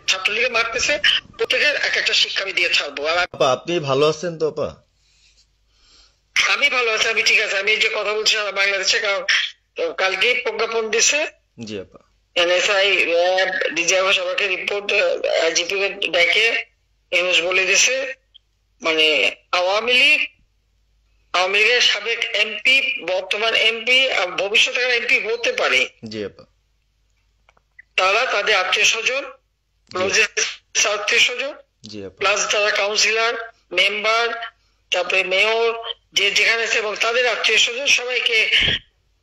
ছাত্রলীগে মারতেছে, প্রত্যেকের এক একটা শিক্ষা আমি দিয়ে ছাড়বো। আর আপা আপনি ভালো আছেন তো আপা? আমি ভালো আছি, আমি ঠিক আছে। আমি এই যে কথা বলছি সারা বাংলাদেশে, কারণ কালকেই প্রজ্ঞাপন দিছে জি আপা। এনএসআই, র্যাব, ডিজিএফআই সবাইকে রিপোর্ট, আইজিপি কে ডেকে ইউনূস বলে দিছে, মানে আওয়ামী লীগ, আওয়ামী লীগের সাবেক এমপি, বর্তমান এমপি, ভবিষ্যতে এমপি হতে পারে, জি আপা। তারা তাদের আত্মীয় স্বজন, জি আত্মীয় স্বজন, জি আপা। প্লাস যারা কাউন্সিলর, মেম্বার, তারপরে মেয়র, যে যেখানে আছে, এবং তাদের আত্মীয় স্বজন সবাইকে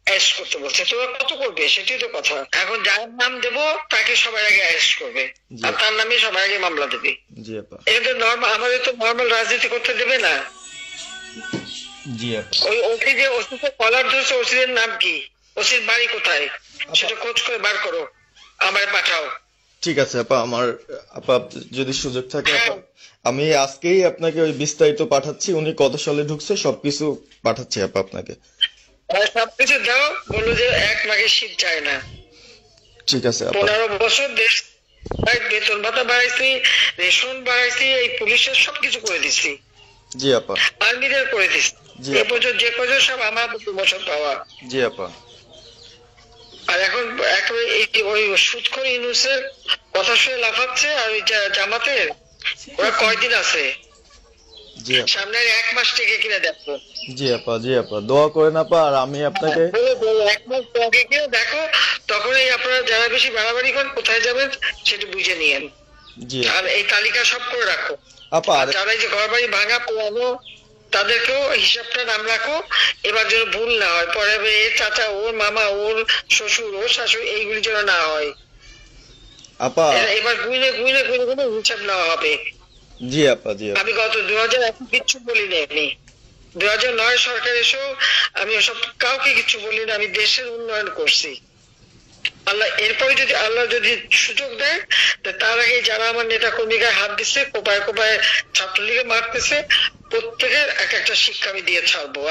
অ্যারেস্ট করতে বলছে। তোরা কত করবে সেটাই তো কথা। এখন যার নাম দেবো তাকে সবার আগে অ্যারেস্ট করবে, জি আর আপা। তার নামে সবার আগে মামলা দেবে। জি আপা। এটা তো নর্মাল, আমাদের তো নর্মাল রাজনীতি করতে দেবে না। জি আপা। ওই ওসি যে ওসিকে কলার ধরছে, ওসিদের নাম কি, ওসির বাড়ি কোথায়, সেটা খোঁজ করে বার করো, আমায় পাঠাও। ঠিক আছে আপা, আপা যদি সুযোগ থাকে আপা, হ্যাঁ, আমি আজকেই আপনাকে ওই বিস্তারিত পাঠাচ্ছি, উনি কত সালে ঢুকছে সবকিছু পাঠাচ্ছি আপা আপনাকে। আর সবকিছু দাও, বললো যে এক মাঘের শীত চায় না। ঠিক আছে আপা। 15 বছর দেশ বেতন ভাতা বাড়াইছি, রেশন বাড়াইছি, এই পুলিশের সবকিছু করে দিচ্ছি, জি আপা। আর্মিদের করে দিচ্ছি। জি এ আপা। পর্যন্ত যে কজন সব আমার 2 বছর পাওয়া। জি আপা। আর এখন একেবারে এই যে ওই সুদখোর ইউনূসের কথা শুনে লাফাচ্ছে, আর ওই জামাতের, ওরা কয়দিন আছে, জি আপা। সামনে আর 1 মাস থেকে কিনা দেখো। জি আপা। জি আপা, দোয়া করেন আপা, আর আমি আপনাকে। বলো বলো, 1 মাস আগে কিনা দেখো, তখনই আপনারা যারা বেশি বাড়াবাড়ি করেন কোথায় যাবেন সেটা বুঝে নিয়েন। জি আর এই তালিকা সব করে রাখো। আপা। আর আর যারা এই যে ঘর বাড়ি ভাঙা পোড়ানো, তাদেরকেও হিসাবটা নাম রাখো, এবার যেন ভুল না হয়, পরে এর চাচা, ওর মামা, ওর শ্বশুর, ওর শাশুড়ি, এইগুলি যেন না হয়। আপা। এবার গুইনে গুইনে গুইনে গুইনে হিসাব নেওয়া হবে। জি আপা। জি আপা। আমি গত 2001 কিচ্ছু বলিনি, আমি 2009 সরকার এসেও আমি ওসব কাউকে কিছু বলিনি, আমি দেশের উন্নয়ন করছি। আল্লাহ এরপরে যদি আল্লাহ যদি সুযোগ দেয়, তার আগে যারা আমার নেতা কর্মীকে হাত দিচ্ছে, কোপায় কোপায় ছাত্রলীগে মারতেছে, প্রত্যেকের এক একটা শিক্ষা আমি দিয়ে ছাড়বো।